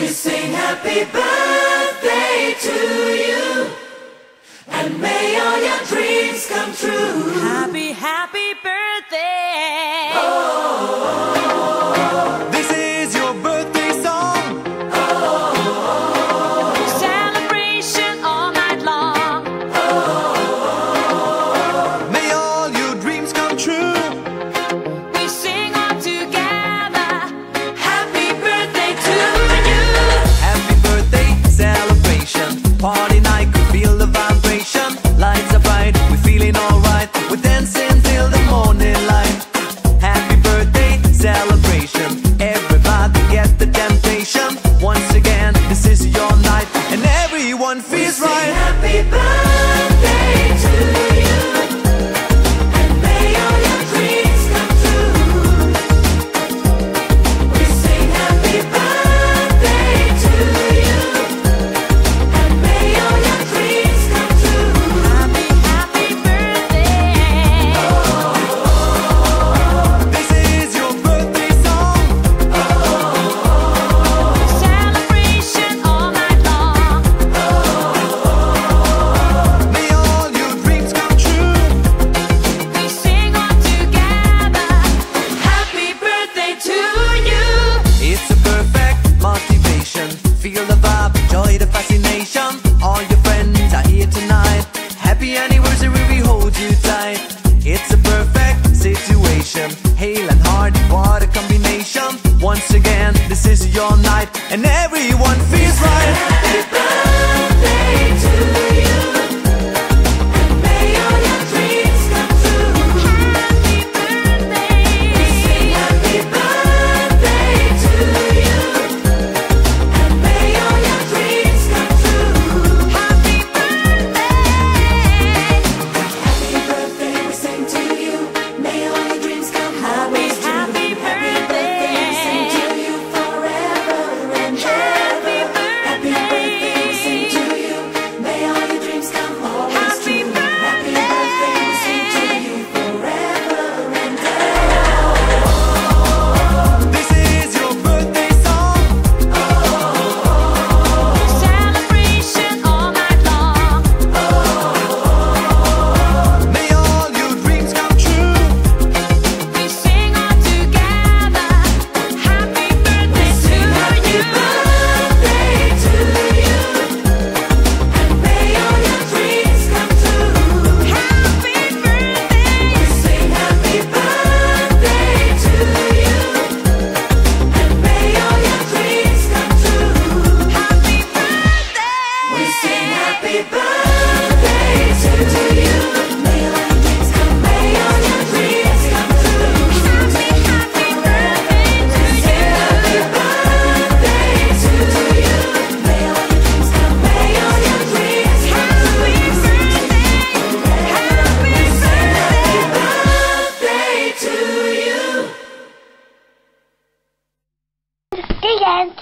We sing happy birthday to you, and may all your dreams come true. Happy, happy birthday. This is your birthday song. Celebration all night long. May all your dreams come true. We sing all together. Happy birthday to you. Happy birthday celebration. Party night, could feel the vibration. Lights are bright, we're feeling alright. We're dancing till the morning light. Happy birthday celebration. Everybody get the temptation. Once again, this is your night, and everyone feels We sing right. happy birthday to you, and may all your dreams come true. We sing happy birthday to you, and may all your dreams come true. Happy, happy birthday. This is your birthday song. Celebration all night long. May all your dreams come true. We sing all together. Happy birthday to you. It's a perfect motivation. Feel the vibe, enjoy the fascination. All your friends are here tonight. Happy anniversary, we hold you tight. It's a perfect situation. Hale and hard, what a combination. Once again, this is your night, and everyone feels right. Happy birthday to you, and may all your dreams come true. Happy birthday. We sing happy birthday to you, and may all your dreams come true. Happy birthday. Happy birthday, we sing to you. May all your dreams come always true. Happy birthday. We sing to you forever and ever. Happy birthday, we sing to you. May all your dreams come always Happy true. Happy birthday. birthday, we sing to you forever and ever. This is your birthday song. Celebration all night long. May all your dreams come true. We sing all together. Happy birthday to Happy you. birthday to you, and may all your dreams come true. Happy birthday. We sing happy birthday to you, and may all your dreams come true. Happy birthday. We sing happy birthday to you. May all your dreams come, may all your dreams come true. Happy, happy birthday to Sing happy birthday to you. May all your dreams come, may all your dreams come Happy birthday. birthday to you. The end.